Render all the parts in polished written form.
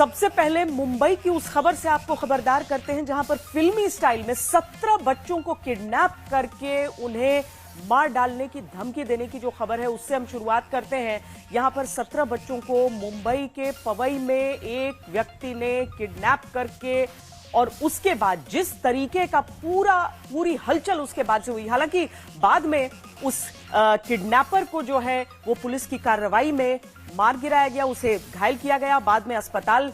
सबसे पहले मुंबई की उस खबर से आपको खबरदार करते हैं जहां पर फिल्मी स्टाइल में 17 बच्चों को किडनैप करके उन्हें मार डालने की धमकी देने की जो खबर है उससे हम शुरुआत करते हैं। यहां पर 17 बच्चों को मुंबई के पवई में एक व्यक्ति ने किडनैप करके और उसके बाद जिस तरीके का पूरी हलचल उसके बाद से हुई, हालांकि बाद में उस किडनैपर को जो है वो पुलिस की कार्रवाई में मार गिराया गया, उसे घायल किया गया। बाद में अस्पताल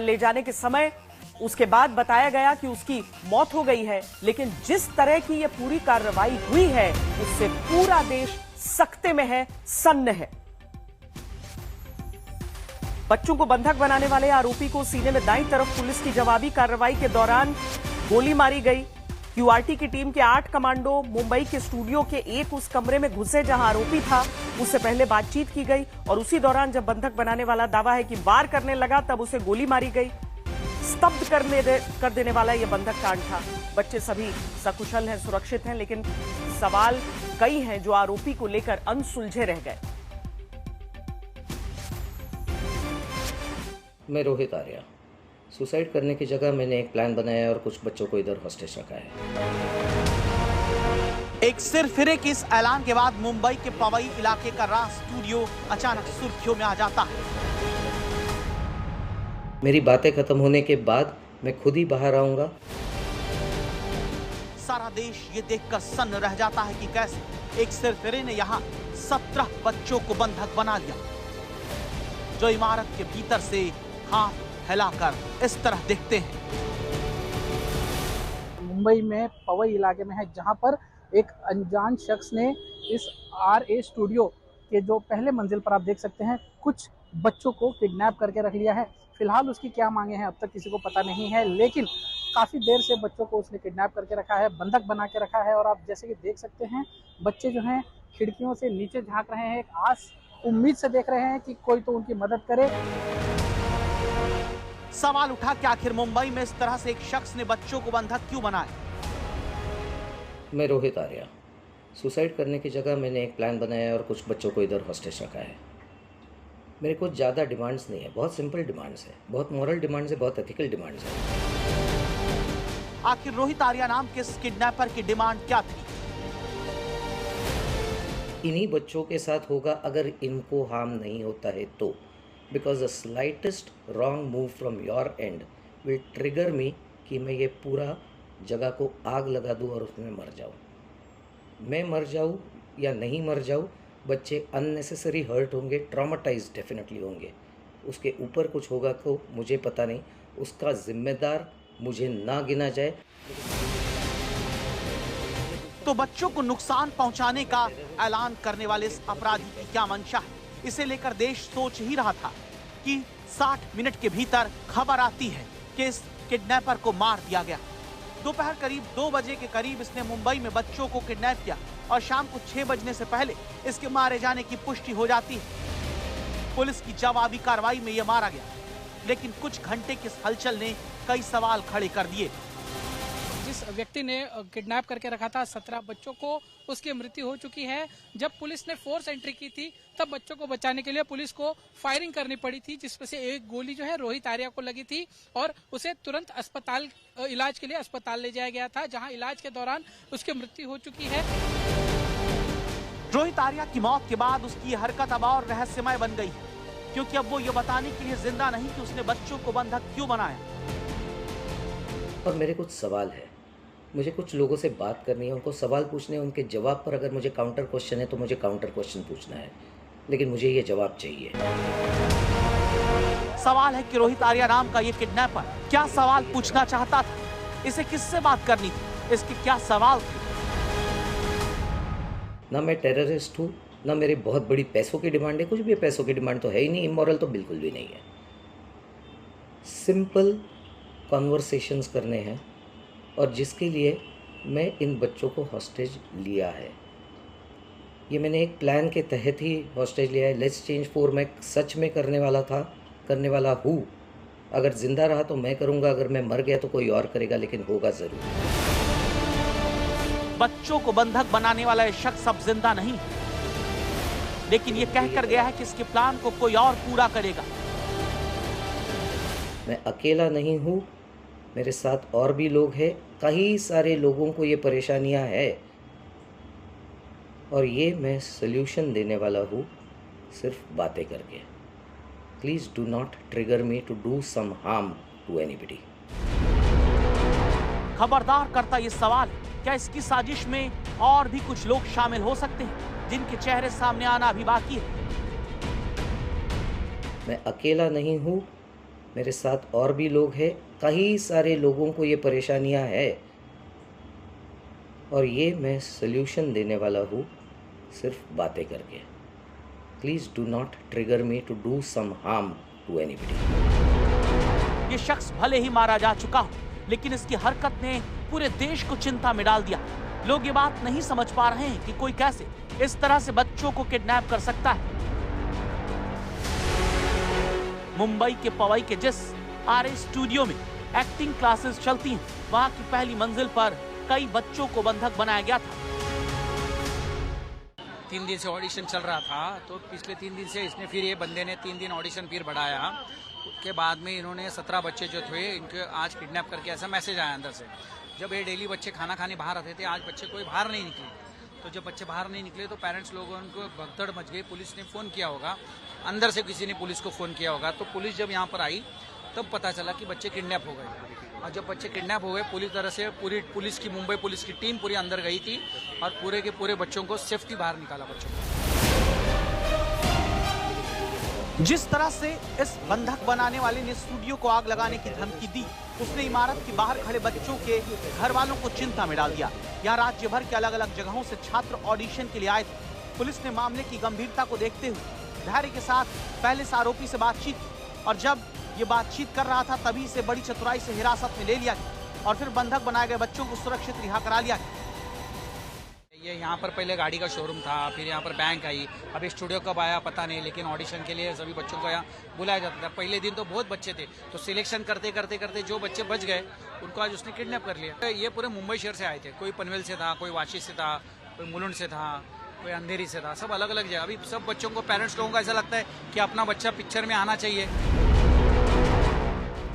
ले जाने के समय उसके बाद बताया गया कि उसकी मौत हो गई है। लेकिन जिस तरह की ये पूरी कार्रवाई हुई है उससे पूरा देश सकते में है, सन्न है। बच्चों को बंधक बनाने वाले आरोपी को सीने में दाईं तरफ पुलिस की जवाबी कार्रवाई के दौरान गोली मारी गई। क्यूआरटी की टीम के 8 कमांडो मुंबई के स्टूडियो के एक उस कमरे में घुसे जहां आरोपी था, उससे पहले बातचीत की गई और उसी दौरान जब बंधक बनाने वाला दावा है कि वार करने लगा तब उसे गोली मारी गई। स्तब्ध कर देने वाला यह बंधक कांड था। बच्चे सभी सकुशल हैं, सुरक्षित हैं, लेकिन सवाल कई हैं जो आरोपी को लेकर अनसुलझे रह गए। मैं रोहित आर्या। सुसाइड करने की जगह मैंने एक प्लान बनाया और कुछ बच्चों को इधर हॉस्टेज रखा है। एक सिरफिरे के इस ऐलान के बाद मुंबई के पवई इलाके का राज स्टूडियो अचानक सुर्खियों में आ जाता है। मेरी बातें खत्म होने के बाद मैं खुद ही बाहर आऊंगा। सारा देश ये देखकर सन्न रह जाता है कि कैसे एक सिरफिरे ने यहाँ 17 बच्चों को बंधक बना लिया, जो इमारत के भीतर से हाथ फैलाकर इस तरह दिखते हैं। मुंबई में पवई इलाके में है, जहां पर एक अनजान शख्स ने इस RA स्टूडियो के जो पहले मंजिल पर आप देख सकते हैं कुछ बच्चों को किडनैप करके रख लिया है। फिलहाल उसकी क्या मांगे हैं अब तक किसी को पता नहीं है, लेकिन काफ़ी देर से बच्चों को उसने किडनैप करके रखा है, बंधक बना के रखा है। और आप जैसे कि देख सकते हैं बच्चे जो हैं खिड़कियों से नीचे झांक रहे हैं, एक आस उम्मीद से देख रहे हैं कि कोई तो उनकी मदद करे। सवाल उठा कि आखिर मुंबई में इस तरह से एक शख्स ने बच्चों को बंधक क्यों बनाया। मैं रोहित आर्या। सुसाइड करने की जगह मैंने एक प्लान बनाया और कुछ बच्चों को इधर हॉस्टेज रखा है। मेरे को ज़्यादा डिमांड्स नहीं है, बहुत सिंपल डिमांड्स है, बहुत मॉरल डिमांड्स है, बहुत एथिकल डिमांड्स है। आखिर रोहित आर्या नाम के इस किडनैपर की डिमांड क्या थी? इन्हीं बच्चों के साथ होगा अगर इनको हार्म नहीं होता है तो, because the slightest wrong move from your end will trigger me कि मैं ये पूरा जगह को आग लगा दूँ और उसमें मर जाऊँ। मैं मर जाऊँ या नहीं मर जाऊँ, बच्चे अननेसेसरी हर्ट होंगे, ट्रॉमाटाइज डेफिनेटली होंगे। उसके ऊपर कुछ होगा तो मुझे पता नहीं, उसका जिम्मेदार मुझे ना गिना जाए। तो बच्चों को नुकसान पहुंचाने का ऐलान करने वाले इस अपराधी की क्या मंशा है, इसे लेकर देश सोच ही रहा था कि 60 मिनट के भीतर खबर आती है कि इस किडनैपर को मार दिया गया। दोपहर करीब 2 बजे के करीब इसने मुंबई में बच्चों को किडनैप किया और शाम को 6 बजने से पहले इसके मारे जाने की पुष्टि हो जाती है। पुलिस की जवाबी कार्रवाई में यह मारा गया, लेकिन कुछ घंटे की इस हलचल ने कई सवाल खड़े कर दिए। जिस व्यक्ति ने किडनैप करके रखा था 17 बच्चों को, उसकी मृत्यु हो चुकी है। जब पुलिस ने फोर्स एंट्री की थी तब बच्चों को बचाने के लिए पुलिस को फायरिंग करनी पड़ी थी, जिसमें से एक गोली जो है रोहित आर्या को लगी थी और उसे तुरंत इलाज के लिए अस्पताल ले जाया गया था, जहां इलाज के दौरान उसकी मृत्यु हो चुकी है। रोहित आर्या की मौत के बाद उसकी यह हरकत अब और रहस्यमय बन गई, क्योंकि अब वो ये बताने के लिए जिंदा नहीं कि उसने बच्चों को बंधक क्यों बनाया। और मेरे कुछ सवाल है, मुझे कुछ लोगों से बात करनी है, उनको सवाल पूछने हैं, उनके जवाब पर अगर मुझे काउंटर क्वेश्चन है तो मुझे काउंटर क्वेश्चन पूछना है, लेकिन मुझे ये जवाब चाहिए। सवाल है कि रोहित आर्या नाम का ये किडनैपर क्या सवाल पूछना चाहता था, इसे किससे बात करनी थी, इसके क्या सवाल थे। ना मैं टेररिस्ट हूँ, ना मेरी बहुत बड़ी पैसों की डिमांड है, कुछ भी पैसों की डिमांड तो है ही नहीं, इमोरल तो बिल्कुल भी नहीं है। सिंपल कॉन्वर्सेशंस करने हैं और जिसके लिए मैं इन बच्चों को हॉस्टेज लिया है। ये मैंने एक प्लान के तहत ही हॉस्टेज लिया है। लेट्स चेंज 4 मैं सच में करने वाला हूँ। अगर जिंदा रहा तो मैं करूँगा, अगर मैं मर गया तो कोई और करेगा, लेकिन होगा ज़रूर। बच्चों को बंधक बनाने वाला ये शख्स अब जिंदा नहीं, लेकिन ये कहकर गया है कि इसके प्लान को कोई और पूरा करेगा। मैं अकेला नहीं हूँ, मेरे साथ और भी लोग हैं। कई सारे लोगों को ये परेशानियाँ है और ये मैं सल्यूशन देने वाला हूँ सिर्फ बातें करके। Please do not trigger me to do some harm to anybody. खबरदार करता ये सवाल, क्या इसकी साजिश में और भी कुछ लोग शामिल हो सकते हैं जिनके चेहरे सामने आना अभी बाकी है? मैं अकेला नहीं हूँ, मेरे साथ और भी लोग हैं। कई सारे लोगों को ये परेशानियाँ है और ये मैं सल्यूशन देने वाला हूँ सिर्फ बातें करके। Please do not trigger me to do some harm to anybody. ये शख्स भले ही मारा जा चुका हो, लेकिन इसकी हरकत ने पूरे देश को चिंता में डाल दिया। लोग ये बात नहीं समझ पा रहे हैं कि कोई कैसे इस तरह से बच्चों को किडनैप कर सकता है। मुंबई के पवई के जिस आरए स्टूडियो में एक्टिंग क्लासेस चलती हैं, वहां की पहली मंजिल पर कई बच्चों को बंधक बनाया गया था। 3 दिन से ऑडिशन चल रहा था, तो पिछले 3 दिन से इसने फिर ये बंदे ने 3 दिन ऑडिशन फिर बढ़ाया। उसके बाद में इन्होंने 17 बच्चे जो थे इनके आज किडनैप करके ऐसा मैसेज आया अंदर से। जब ये डेली बच्चे खाना खाने बाहर आते थे, आज बच्चे कोई बाहर नहीं निकले। तो जब बच्चे बाहर नहीं निकले तो पेरेंट्स लोगों को भगदड़ मच गई। पुलिस ने फ़ोन किया होगा, अंदर से किसी ने पुलिस को फ़ोन किया होगा। तो पुलिस जब यहाँ पर आई तब पता चला कि बच्चे किडनैप हो गए। और जब बच्चे किडनैप हो गए, पूरी तरह से पूरी पुलिस की, मुंबई पुलिस की टीम पूरी अंदर गई थी और पूरे के पूरे बच्चों को सेफ्टी बाहर निकाला बच्चों को। जिस तरह से इस बंधक बनाने वाले ने स्टूडियो को आग लगाने की धमकी दी, उसने इमारत के बाहर खड़े बच्चों के घर वालों को चिंता में डाल दिया। यहाँ राज्य भर के अलग अलग जगहों से छात्र ऑडिशन के लिए आए थे। पुलिस ने मामले की गंभीरता को देखते हुए धैर्य के साथ पहले से आरोपी से बातचीत की और जब ये बातचीत कर रहा था तभी इसे बड़ी चतुराई से हिरासत में ले लिया गया और फिर बंधक बनाए गए बच्चों को सुरक्षित रिहा करा लिया गया। ये यहाँ पर पहले गाड़ी का शोरूम था, फिर यहाँ पर बैंक आई, अभी स्टूडियो कब आया पता नहीं, लेकिन ऑडिशन के लिए सभी बच्चों को यहाँ बुलाया जाता था। पहले दिन तो बहुत बच्चे थे, तो सिलेक्शन करते करते करते जो बच्चे बच गए उनको आज उसने किडनैप कर लिया। ये पूरे मुंबई शहर से आए थे, कोई पनवेल से था, कोई वाशी से था, कोई मुलुंड से था, कोई अंधेरी से था, सब अलग अलग जगह। अभी सब बच्चों को, पेरेंट्स लोगों को ऐसा लगता है कि अपना बच्चा पिक्चर में आना चाहिए।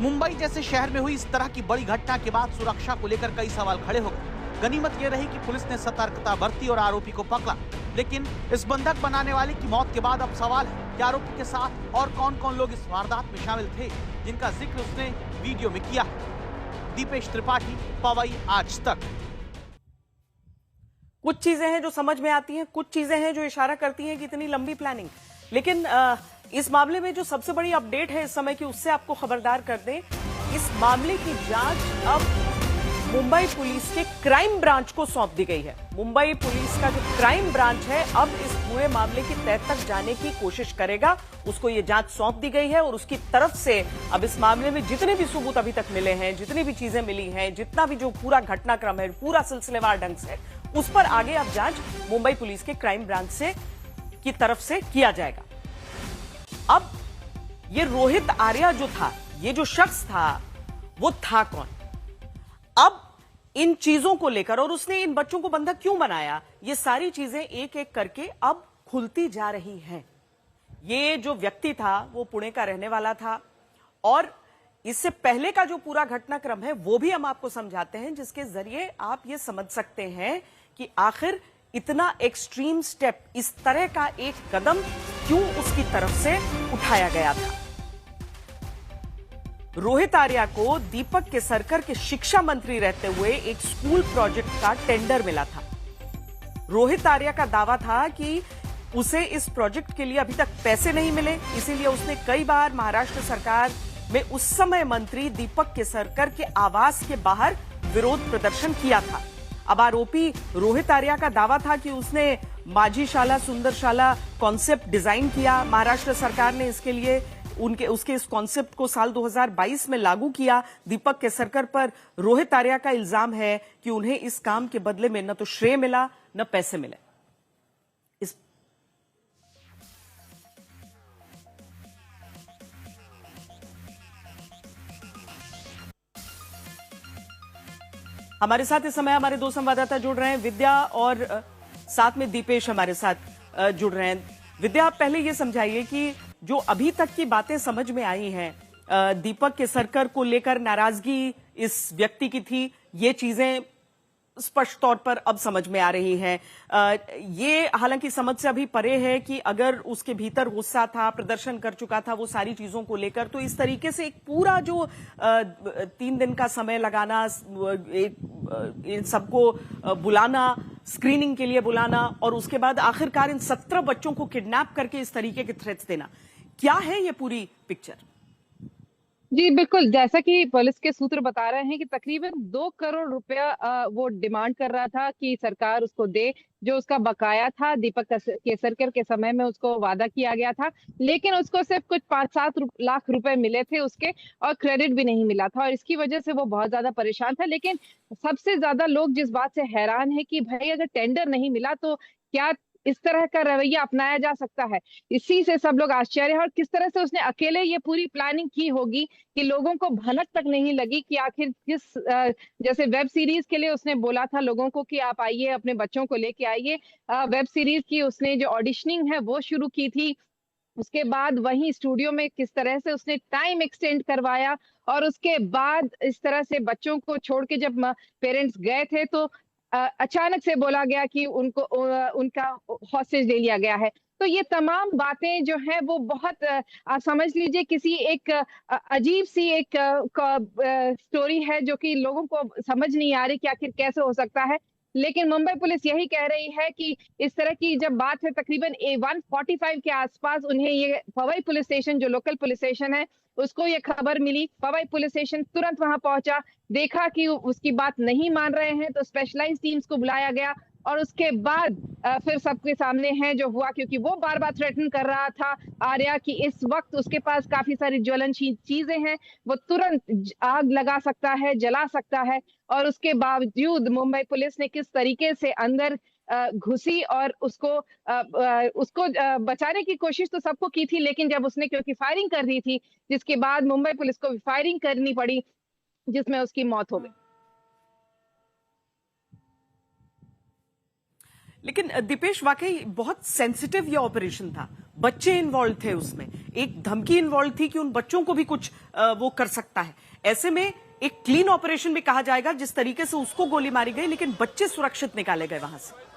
मुंबई जैसे शहर में हुई इस तरह की बड़ी घटना के बाद सुरक्षा को लेकर कई सवाल खड़े हो गए। गनीमत यह रही कि पुलिस ने सतर्कता बरती और आरोपी को पकड़ा, लेकिन इस बंधक बनाने वाले की मौत के बाद अब सवाल है कि आरोपी के साथ और कौन कौन लोग इस वारदात में शामिल थे, जिनका जिक्र उसने वीडियो में किया है। दीपेश त्रिपाठी, पवई आज तक। कुछ चीजें हैं जो समझ में आती हैं, कुछ चीजें हैं जो इशारा करती हैं कि इतनी लंबी प्लानिंग, लेकिन इस मामले में जो सबसे बड़ी अपडेट है इस समय की, उससे आपको खबरदार कर दें। इस मामले की जांच अब मुंबई पुलिस के क्राइम ब्रांच को सौंप दी गई है। मुंबई पुलिस का जो क्राइम ब्रांच है अब इस पूरे मामले की तह तक जाने की कोशिश करेगा। उसको ये जांच सौंप दी गई है और उसकी तरफ से अब इस मामले में जितने भी सबूत अभी तक मिले हैं, जितनी भी चीजें मिली हैं, जितना भी जो पूरा घटनाक्रम है, पूरा सिलसिलेवार ढंग से, उस पर आगे अब जांच मुंबई पुलिस के क्राइम ब्रांच से की तरफ से किया जाएगा। अब ये रोहित आर्या जो था, ये जो शख्स था, वो था कौन? अब इन चीजों को लेकर, और उसने इन बच्चों को बंधक क्यों बनाया, ये सारी चीजें एक एक करके अब खुलती जा रही हैं। ये जो व्यक्ति था वो पुणे का रहने वाला था और इससे पहले का जो पूरा घटनाक्रम है वो भी हम आपको समझाते हैं, जिसके जरिए आप ये समझ सकते हैं कि आखिर इतना एक्सट्रीम स्टेप, इस तरह का एक कदम क्यों उसकी तरफ से उठाया गया था। रोहित आर्या को दीपक केसरकर के शिक्षा मंत्री रहते हुए एक स्कूल प्रोजेक्ट का टेंडर मिला था। रोहित आर्या का दावा था कि उसे इस प्रोजेक्ट के लिए अभी तक पैसे नहीं मिले, इसीलिए उसने कई बार महाराष्ट्र सरकार में उस समय मंत्री दीपक केसरकर के आवास के बाहर विरोध प्रदर्शन किया था। अब आरोपी रोहित आर्या का दावा था कि उसने माझी शाला सुंदर शाला कॉन्सेप्ट डिजाइन किया। महाराष्ट्र सरकार ने इसके लिए उसके इस कॉन्सेप्ट को साल 2022 में लागू किया। दीपक केसरकर पर रोहित आर्या का इल्जाम है कि उन्हें इस काम के बदले में न तो श्रेय मिला न पैसे मिले। हमारे साथ इस समय हमारे दो संवाददाता जुड़ रहे हैं, विद्या और साथ में दीपेश हमारे साथ जुड़ रहे हैं। विद्या, आप पहले ये समझाइए कि जो अभी तक की बातें समझ में आई हैं, दीपक केसरकर को लेकर नाराजगी इस व्यक्ति की थी, ये चीजें स्पष्ट तौर पर अब समझ में आ रही है। ये हालांकि समझ से अभी परे है कि अगर उसके भीतर गुस्सा था, प्रदर्शन कर चुका था वो सारी चीजों को लेकर, तो इस तरीके से एक पूरा जो 3 दिन का समय लगाना, इन सबको बुलाना, स्क्रीनिंग के लिए बुलाना और उसके बाद आखिरकार इन 17 बच्चों को किडनैप करके इस तरीके के थ्रेट्स देना, क्या है ये पूरी पिक्चर? जी बिल्कुल, जैसा कि पुलिस के सूत्र बता रहे हैं कि तकरीबन 2 करोड़ रुपया वो डिमांड कर रहा था कि सरकार उसको दे, जो उसका बकाया था दीपक केसरकर के समय में उसको वादा किया गया था, लेकिन उसको सिर्फ कुछ 5-7 लाख रुपए मिले थे उसके, और क्रेडिट भी नहीं मिला था, और इसकी वजह से वो बहुत ज्यादा परेशान था। लेकिन सबसे ज्यादा लोग जिस बात से हैरान है कि भाई अगर टेंडर नहीं मिला तो क्या इस तरह का रवैया अपनाया जा सकता है, इसी से सब लोग आश्चर्य है। और किस तरह से उसने अकेले ये पूरी प्लानिंग की होगी कि लोगों को भनक तक नहीं लगी कि आखिर किस जैसे वेब सीरीज के लिए उसने बोला था लोगों को कि आप आइए अपने बच्चों को लेके आइए, वेब सीरीज की उसने जो ऑडिशनिंग है वो शुरू की थी, उसके बाद वहीं स्टूडियो में किस तरह से उसने टाइम एक्सटेंड करवाया, और उसके बाद इस तरह से बच्चों को छोड़ के जब पेरेंट्स गए थे तो अचानक से बोला गया कि उनको उनका हॉस्टेज ले लिया गया है। तो ये तमाम बातें जो है वो बहुत आप समझ लीजिए किसी एक अजीब सी एक स्टोरी है जो कि लोगों को समझ नहीं आ रही कि आखिर कैसे हो सकता है। लेकिन मुंबई पुलिस यही कह रही है कि इस तरह की जब बात है तकरीबन 1:45 के आसपास उन्हें ये पवई पुलिस स्टेशन जो लोकल पुलिस स्टेशन है उसको ये खबर मिली। पवई पुलिस स्टेशन तुरंत वहां पहुंचा, देखा कि उसकी बात नहीं मान रहे हैं तो स्पेशलाइज टीम्स को बुलाया गया, और उसके बाद फिर सबके सामने है जो हुआ, क्योंकि वो बार बार थ्रेटन कर रहा था आर्या कि इस वक्त उसके पास काफी सारी ज्वलनशील चीजें हैं, वो तुरंत आग लगा सकता है, जला सकता है। और उसके बावजूद मुंबई पुलिस ने किस तरीके से अंदर घुसी और उसको बचाने की कोशिश तो सबको की थी, लेकिन जब उसने क्योंकि फायरिंग कर दी थी जिसके बाद मुंबई पुलिस को फायरिंग करनी पड़ी जिसमें उसकी मौत हो गई। लेकिन दीपेश, वाकई बहुत सेंसिटिव ये ऑपरेशन था, बच्चे इन्वॉल्व थे उसमें, एक धमकी इन्वॉल्व थी कि उन बच्चों को भी कुछ वो कर सकता है। ऐसे में एक क्लीन ऑपरेशन भी कहा जाएगा जिस तरीके से उसको गोली मारी गई, लेकिन बच्चे सुरक्षित निकाले गए वहां से।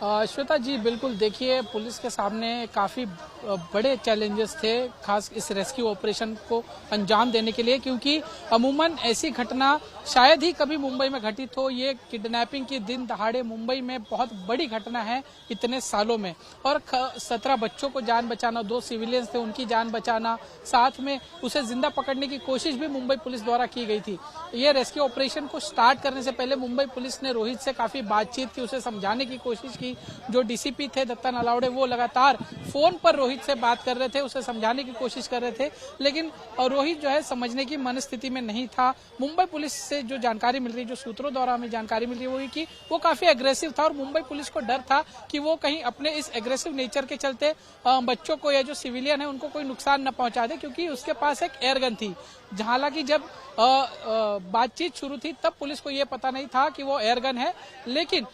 श्वेता जी बिल्कुल, देखिए पुलिस के सामने काफ़ी बड़े चैलेंजेस थे खास इस रेस्क्यू ऑपरेशन को अंजाम देने के लिए, क्योंकि अमूमन ऐसी घटना शायद ही कभी मुंबई में घटित हो। ये किडनैपिंग की दिन दहाड़े मुंबई में बहुत बड़ी घटना है इतने सालों में, और 17 बच्चों को जान बचाना, 2 सिविलियंस थे उनकी जान बचाना, साथ में उसे जिंदा पकड़ने की कोशिश भी मुंबई पुलिस द्वारा की गई थी। ये रेस्क्यू ऑपरेशन को स्टार्ट करने से पहले मुंबई पुलिस ने रोहित से काफी बातचीत की, उसे समझाने की कोशिश की। जो डीसीपी थे दत्ता नलावड़े वो लगातार फोन पर रोहित से बात कर रहे थे, उसे समझाने की कोशिश कर रहे थे, लेकिन रोहित जो है समझने की मनस्थिति में नहीं था। मुंबई पुलिस से जो जानकारी मिल रही, जो सूत्रों द्वारा हमें जानकारी मिल रही है वो कि वो काफी एग्रेसिव था, और मुंबई पुलिस को डर था कि वो कहीं अपने इस एग्रेसिव नेचर के चलते बच्चों को या जो सिविलियन है उनको कोई नुकसान न पहुंचा दे, क्योंकि उसके पास एक एयरगन थी। हालांकि जब बातचीत शुरू थी तब पुलिस को ये पता नहीं था कि वो एयरगन है, लेकिन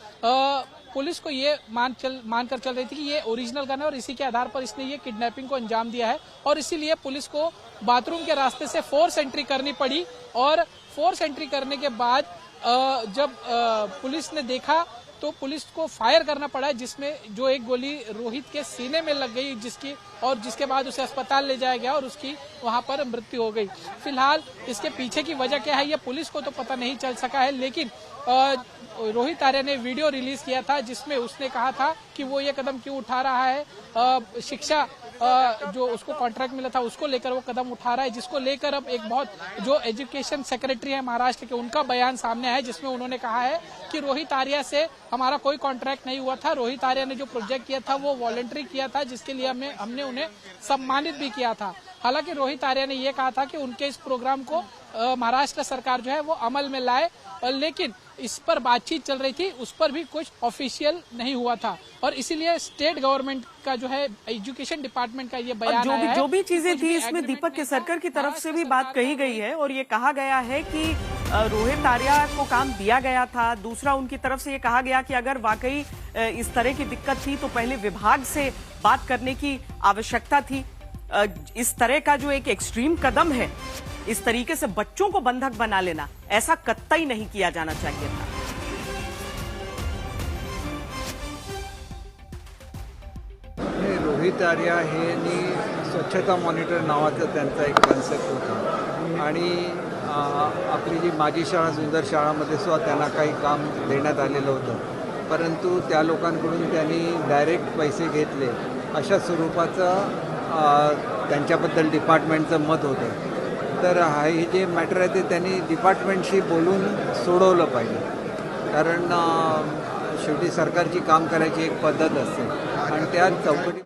पुलिस को ये मानकर चल रही थी कि ये ओरिजिनल गन है, और इसी के आधार पर इसने ये किडनैपिंग को अंजाम दिया है। और इसीलिए पुलिस को बाथरूम के रास्ते से फोर्स एंट्री करनी पड़ी, और फोर्स एंट्री करने के बाद जब पुलिस ने देखा तो पुलिस को फायर करना पड़ा, जिसमें जो एक गोली रोहित के सीने में लग गई, जिसके बाद उसे अस्पताल ले जाया गया और उसकी वहां पर मृत्यु हो गई। फिलहाल इसके पीछे की वजह क्या है ये पुलिस को तो पता नहीं चल सका है, लेकिन रोहित आर्या ने वीडियो रिलीज किया था जिसमें उसने कहा था कि वो ये कदम क्यों उठा रहा है, शिक्षा जो उसको कॉन्ट्रैक्ट मिला था उसको लेकर वो कदम उठा रहा है, जिसको लेकर अब एक बहुत जो एजुकेशन सेक्रेटरी है महाराष्ट्र के उनका बयान सामने आया, जिसमें उन्होंने कहा है कि रोहित आर्या से हमारा कोई कॉन्ट्रैक्ट नहीं हुआ था, रोहित आर्या ने जो प्रोजेक्ट किया था वो वॉलंटरी किया था, जिसके लिए हमने उन्हें सम्मानित भी किया था। हालांकि रोहित आर्या ने यह कहा था कि उनके इस प्रोग्राम को महाराष्ट्र सरकार जो है वो अमल में लाए, लेकिन इस पर बातचीत चल रही थी, उस पर भी कुछ ऑफिशियल नहीं हुआ था, और इसीलिए स्टेट गवर्नमेंट का जो है एजुकेशन डिपार्टमेंट का ये बयान आया है। जो भी चीजें थी इसमें दीपक केसरकर की तरफ से भी बात कही गई है, और ये कहा गया है कि रोहित आर्या को काम दिया गया था, दूसरा उनकी तरफ से ये कहा गया कि अगर वाकई इस तरह की दिक्कत थी तो पहले विभाग से बात करने की आवश्यकता थी। इस तरह का जो एक एक्सट्रीम कदम है, इस तरीके से बच्चों को बंधक बना लेना, ऐसा कतई नहीं किया जाना चाहिए था। रोहित आर्या हे स्वच्छता मॉनिटर नावाचा त्यांचा एक कन्सेप्ट होता आणि आपली जी माझी शाळा सुंदर शाळामध्ये सुद्धा त्यांना काही काम देण्यात आलेलं होतं, परंतु त्या लोकांकडून त्यांनी डायरेक्ट पैसे घेतले अशा स्वरूपाचं त्यांच्याबद्दल डिपार्टमेंटचं मत होतं। तर हे जे मॅटर आहे ते त्यांनी डिपार्टमेंटशी बोलून सोडवलं पाहिजे, कारण शेवटी सरकारची काम करायची एक पद्धत असते आणि त्या चौकटी।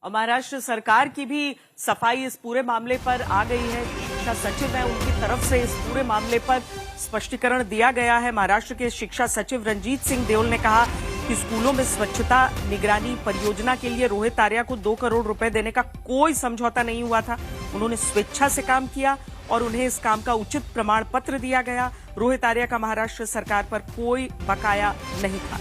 और महाराष्ट्र सरकार की भी सफाई इस पूरे मामले पर आ गई है। शिक्षा सचिव है, उनकी तरफ से इस पूरे मामले पर स्पष्टीकरण दिया गया है। महाराष्ट्र के शिक्षा सचिव रंजीत सिंह देओल ने कहा कि स्कूलों में स्वच्छता निगरानी परियोजना के लिए रोहित आर्या को 2 करोड़ रुपए देने का कोई समझौता नहीं हुआ था। उन्होंने स्वेच्छा से काम किया और उन्हें इस काम का उचित प्रमाण पत्र दिया गया। रोहित आर्या का महाराष्ट्र सरकार पर कोई बकाया नहीं था।